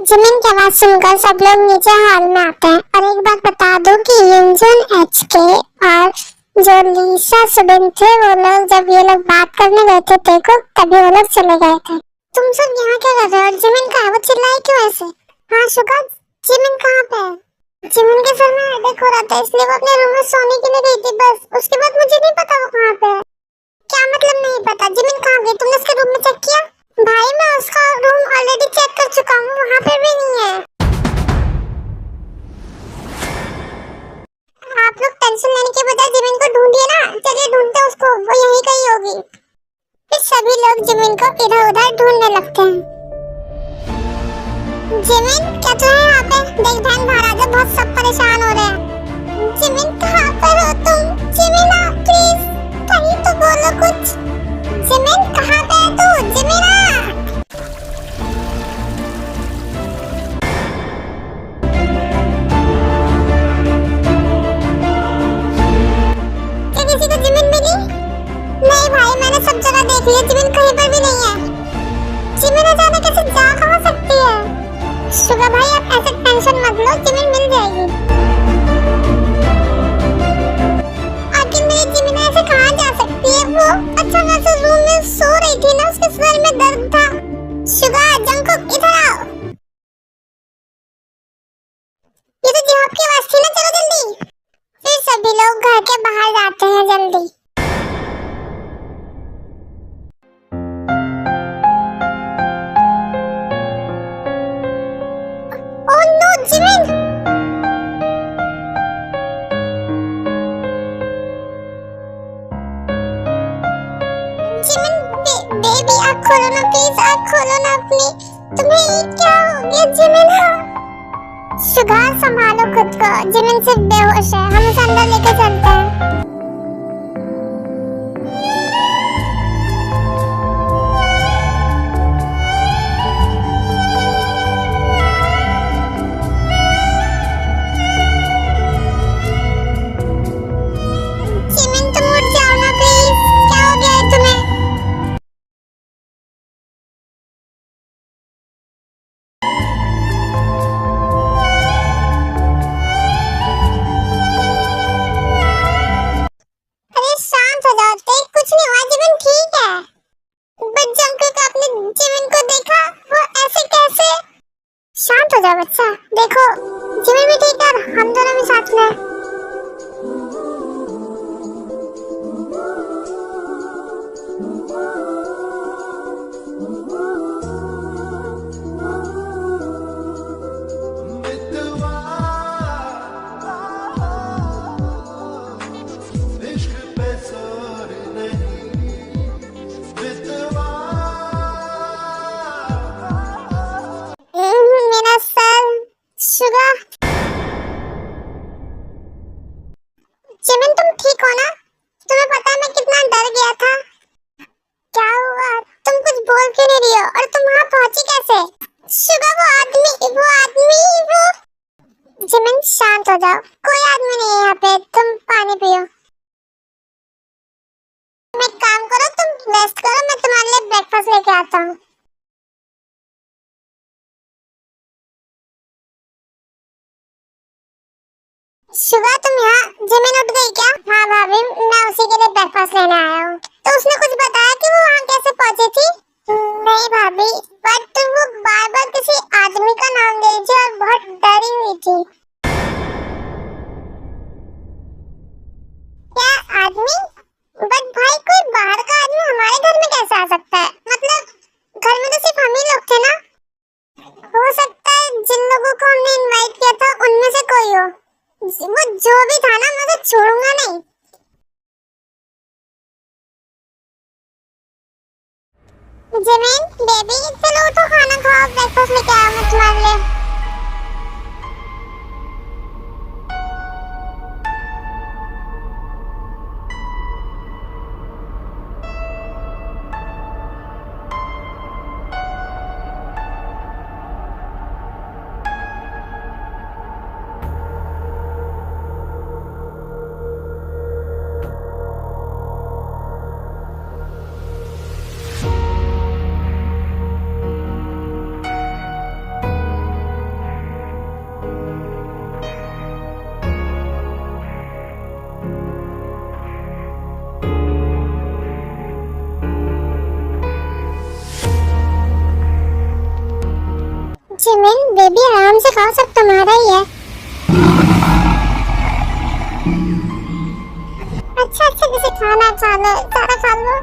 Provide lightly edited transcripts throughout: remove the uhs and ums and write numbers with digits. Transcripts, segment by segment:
Jimin की आवाज सुनकर सब लोग नीचे हॉल में आते हैं। और एक बात बता दूं कि युनजुन, एचके और जो लीसा सुबिन थे, वो लोग जब ये लोग बात करने गए थे तेको, तभी वो लोग चले गए थे। तुम सब यहाँ क्या कर रहे हो? और जिमिन कहाँ है? वो चिल्लाई क्यों ऐसे? हाँ शुगा, जिमिन कहाँ पे है? जिमिन के सर में हेडेक हो रहा था, इसलिए वो अपने रूम में सोने के लिए गई थी बस। उसके बाद मुझे नहीं पता वो कहाँ पे है। क्या मतलब नहीं पता? जिमिन कहाँ गई? तुमने उसके रूम में चेक किया? भाई मैं उसका रूम ऑलरेडी चेक कर चुका हूँ, वहाँ पे भी नहीं है। आप लोग टेंशन लेने के बजाय जिमिन को ढूंढिए ना। चलिए ढूंढते उसको, वो यहीं कहीं होगी। फिर सभी लोग जिमिन को इधर उधर ढूंढने लगते हैं। जिमिन क्या तू है यहाँ पे? देख बहन बाहर आ जा, बहुत सब परेशान हो रहे हैं। जिमिन कहाँ पर हो तुम? जिमिन प्लीज कहीं तो बोलो कुछ। जिमिन कहाँ पे है तू? जिमिन किसी को जिमिन मिली? नहीं भाई, मैंने सब जगह देख लिया, जिमिन कहीं पर भी नहीं है। जिमिन अचानक कैसे जा कहाँ सकती है? शुगा भाई आप ऐसे टेंशन मत लो, जिमिन मिल जाएगी। आखिर मेरी जिमिन ऐसे कहाँ जा सकती है? वो अचानक से रूम में सो रही थी ना, उसके सर में दर्द था। शुगा, जंगकुक इधर आओ। ये तो जिहाब की आवाज थी ना, चलो जल्दी। फिर सभी लोग घर के बाहर जाते हैं जल्दी। Oh no Jimin! Jimin baby आँख खोलो ना प्लीज, आँख खोलो ना अपनी। तुम्हें ये क्या हो गया जिमिन? शुगा संभालो खुद को, जिमिन सिर्फ बेहोश है, हम उसे अंदर लेकर चलते हैं। जिमिन तुम उठ जाओ ना प्लीज, क्या हो गया है तुम्हें? अरे शांत हो जाओ, देख कुछ नहीं हुआ, जिमिन ठीक है। बट जंगकुक आपने जिमिन को देखा? वो ऐसे कैसे? शांत हो जाओ बच्चा, देखो जिमिन भी ठीक है, हम दोनों भी साथ में हैं। मेरा सर। शुगा, जिमिन तुम ठीक हो ना? तुम्हें पता है मैं कितना डर गया था। क्या हुआ? तुम कुछ बोल क्यों नहीं रही हो? और तुम वहाँ पहुंची कैसे? शुगा वो जिमिन शांत हो जाओ, कोई आदमी नहीं है यहाँ पे, तुम पानी पियो। तुम एक काम करो, तुम रेस्ट करो, मैं तुम्हारे लिए ब्रेकफास्ट लेके आता हूँ। शुगा तुम यहाँ? जिमिन उठ गई क्या? हाँ भाभी, मैं उसी के लिए ब्रेकफास्ट लेने आया हूँ। तो उसने कुछ बताया कि वो वहाँ कैसे पहुँची थी? नहीं भाभी, बट वो बार बार किसी आदमी का नाम ले रही थी और बहुत डरी हुई थी। क्या आदमी? बट भाई कोई बाहर का आदमी हमारे घर में कैसे आ सकता है? मतलब घर में तो सिर्फ हम ही लोग थे ना। हो सकता है जिन लोगों को हमने इनवाइट किया था उनमें से कोई हो। वो जो भी था ना, मैं उसे छोड़ूंगा नहीं। जिमिन बेबी चलो उठो, खाना खाओ, ब्रेकफास्ट लेके आया हूँ तुम्हारे लिए। जिमिन बेबी आराम से खाओ, सब तुम्हारा ही है। अच्छा अच्छा किसी खाना खा लो, सारा खा लो।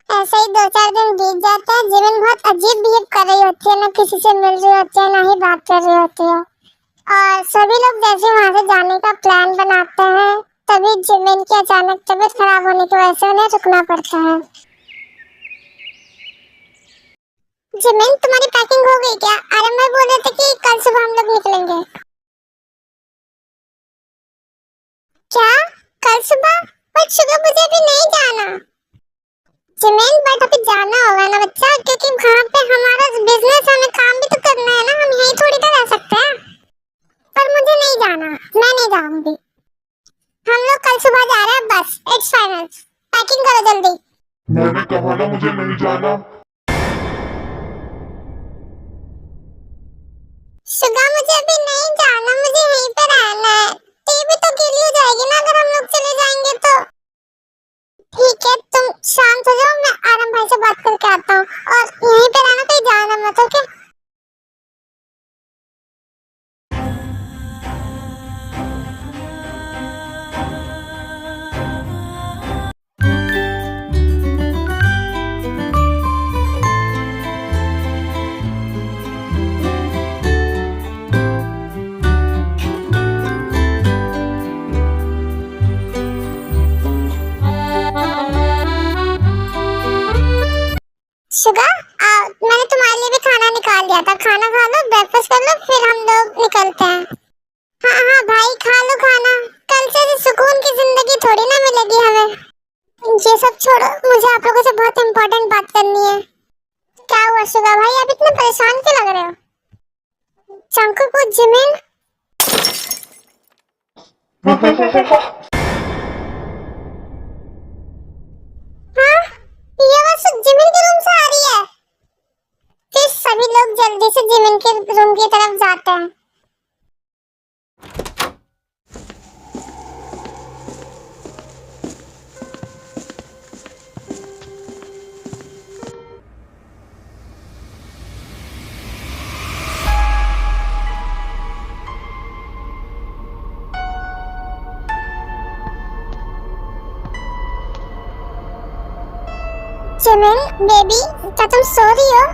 ऐसे ही 2-4 दिन बीत जाते हैं। जिमिन बहुत अजीब बिहेव कर रही होती है, ना किसी से मिल रही होती है, ना ही बात कर रही होती है। और सभी लोग जैसे वहां से जाने का प्लान बनाते हैं, तभी जिमिन की अचानक तबीयत खराब होने की वजह से उन्हें रुकना पड़ता है। जिमिन तुम्हारी पैकिंग हो गई क्या? अरे मैं बोल रहे थे कि कल सुबह हम लोग निकलेंगे। क्या कल सुबह? बट सुबह मुझे अभी नहीं जाना। जिमिन बट अभी जाना होगा ना बच्चा, क्योंकि वहाँ पे हमारा बिजनेस, हमें काम भी तो करना है ना, हम यहीं थोड़ी तो रह सकते हैं। पर मुझे नहीं जाना, मैं नहीं जाऊंगी। हम लोग कल सुबह जा रहे हैं, बस इट्स फाइनल। पैकिंग करो जल्दी। मैंने कहा ना मुझे नहीं जाना। सुगा मुझे अभी नहीं जाना, मुझे यहीं पे रहना है। टीवी तो गीली हो जाएगी ना अगर हम लोग चले जाएंगे तो। ठीक है तुम शांत हो जाओ, मैं आरम भाई से बात करके आता हूँ। और यहीं पे रहना, कहीं जाना मत, ओके? शुगर मैंने तुम्हारे लिए भी खाना निकाल दिया था, खाना खा लो, ब्रेकफास्ट कर लो, फिर हम लोग निकलते हैं। हाँ हाँ भाई खा लो खाना, कल से सुकून की जिंदगी थोड़ी ना मिलेगी हमें। ये सब छोड़ो, मुझे आप लोगों से बहुत इंपॉर्टेंट बात करनी है। क्या हुआ शुगर भाई, आप इतने परेशान क्यों लग रहे हो? जंकुक जिमिन जिमिन के रूम से आ रही है। फिर सभी लोग जल्दी से जिमिन के रूम की तरफ जाते हैं। जिमिन बेबी, क्या तुम सो रही हो?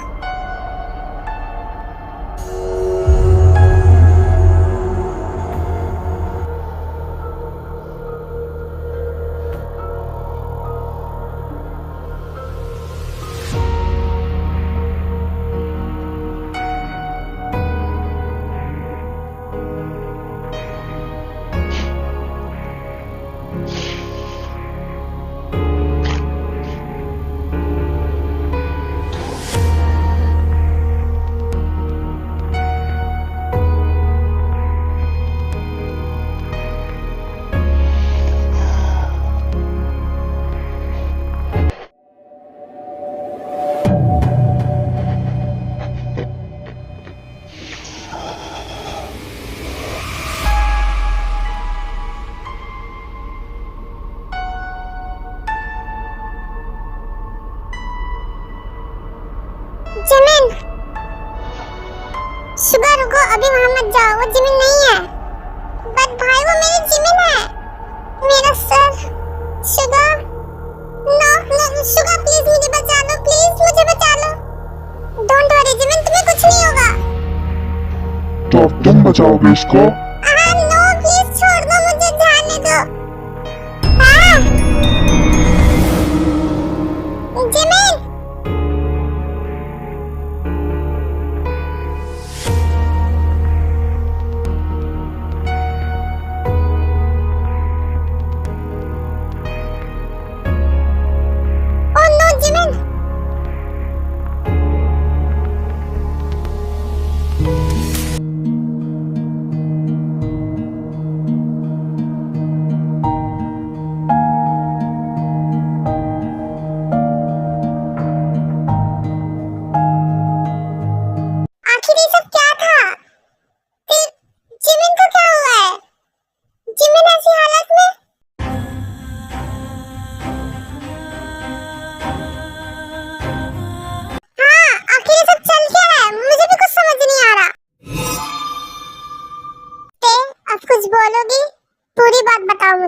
जिमिन सुबह रुको, अभी वहां मत जाओ, वो जिमिन नहीं है। बट भाई वो मेरी जिमिन है, मेरा sir. Suga no no Suga please मुझे बचा लो, प्लीज मुझे बचा लो। डोंट वरी जिमिन, तुम्हें कुछ नहीं होगा। तो अब तुम बचाओगे इसको? नो प्लीज छोड़ दो मुझे, जाने दो। हाँ जिमिन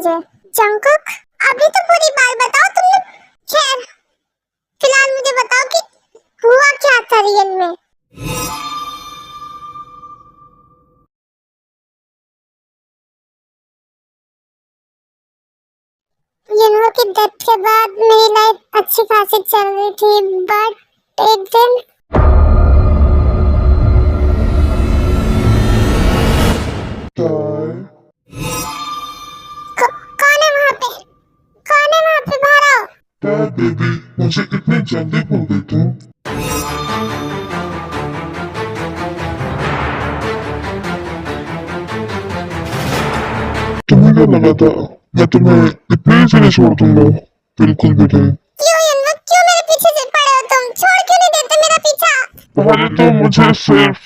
मुझे। जंगकुक, अभी तो पूरी बात बताओ तुमने। खैर, फिलहाल मुझे बताओ कि हुआ क्या था रियल में। युनहो की डेथ के बाद मेरी लाइफ अच्छी खासी चल रही थी, बट एक दिन कौन है वहाँ पे? कौन है वहाँ पे? बाहर आओ। क्या बेबी, मुझे इतनी जल्दी भूल गई तुम? तुम्हें क्या लगा था मैं तुम्हें इतने से छोड़ दूंगा? बिल्कुल भी नहीं। क्यों युनहो, क्यों मेरे पीछे से पड़े हो तुम? छोड़ क्यों नहीं देते मेरा पीछा? पहले तो मुझे सिर्फ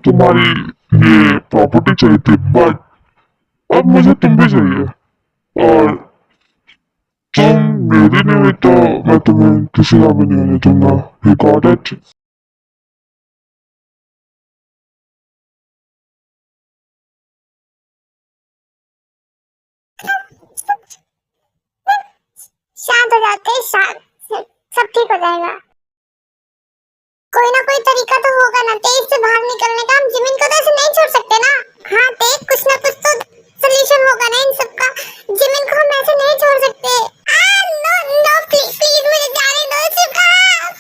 तुम्हारी ये प्रॉपर्टी चाहिए थी, बट अब मुझे तुम भी चाहिए, और तुम मेरी नहीं हुई तो मैं तुम्हें किसी का भी नहीं होने दूंगा। You got it? शांत हो जाते हैं, शांत। सब ठीक हो जाएगा। कोई ना कोई तरीका तो होगा ना तेज से बाहर निकलने का। हम जिमिन को तो ऐसे नहीं छोड़ सकते ना। हाँ तेज, कुछ ना कुछ तो सॉल्यूशन होगा ना इन सब का। जिमिन को हम ऐसे नहीं छोड़ सकते। नो नो, प्लीज प्लीज मुझे जाने दो। शिवा,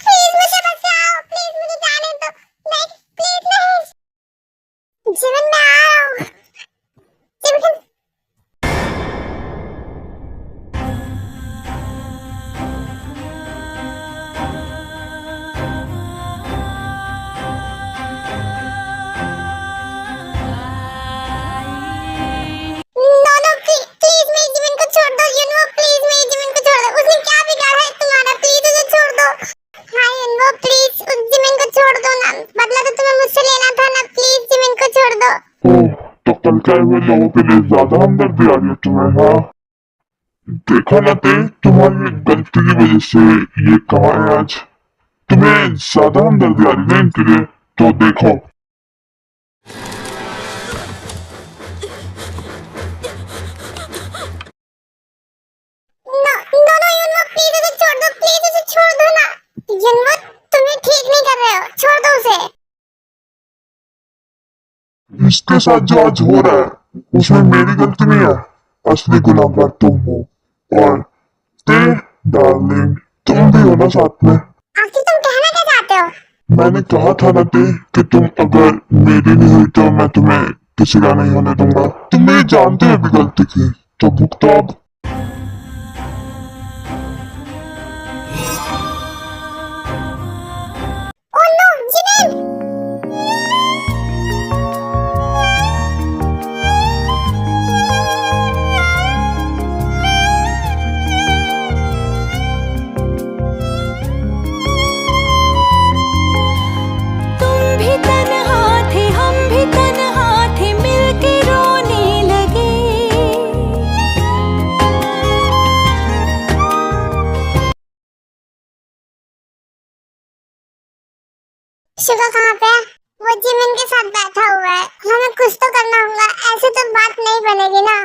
प्लीज मुझे बचाओ। प्लीज मुझे जाने दो। नहीं, प्लीज नहीं। जिमिन, मैं आ रहा हूँ। जिमिन, नो नो, प्लीज मेरी जिमिन को छोड़ दो। युनहो, प्लीज मेरी जिमिन को छोड़ दो। उसने क्या बिगाड़ा है तुम्हारा? प्लीज उसे छोड़ दो। हाँ युनहो, प्लीज उस जिमिन को छोड़ दो ना। बदला तो तुम्हें मुझसे लेना था ना। प्लीज जिमिन को छोड़ दो। ओह, तो कल के आए हुए लोगों के लिए ज्यादा हमदर्दी आ रही है तुम्हें? हाँ, देखा ना ते, तुम्हारी गलती की वजह से ये कहाँ है आज। तुम्हें ज्यादा हमदर्दी आ रही है इनके लिए, तो देखो। नो नो नो युनहो, प्लीज उसे छोड़ दो। प्लीज उसे छोड़ दो ना। युनहो, तुम ये ठीक नहीं कर रहे हो। छोड़ दो उसे। इसके साथ जो आज हो रहा है उसमें मेरी गलती नहीं है। असली गुनाहगार तुम हो, और ते डार्लिंग तुम भी हो ना साथ में। आखिर तुम कहना क्या चाहते हो? मैंने कहा था ना ते कि तुम अगर मेरी नहीं हुई तो मैं तुम्हें किसी का नहीं होने दूंगा। तुम ये जानते हुए भी गलती की, तो भुगतो अब। Oh no, Jimin! तुम भी तन्हा थे, हम भी तन्हा थे, मिलके रोने लगे। शिवा कहाँ पे है? वो जिमिन के साथ बैठा हुआ है। हमें कुछ तो करना होगा, ऐसे तो बात नहीं बनेगी ना।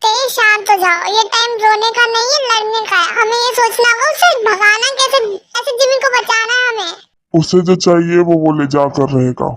तेज शांत हो जाओ। ये टाइम रोने का नहीं है, लड़ने का है। हमें ये सोचना होगा उसे भगाना कैसे, ऐसे जिमिन को बचाना है हमें। उसे जो चाहिए वो ले जा कर रहेगा।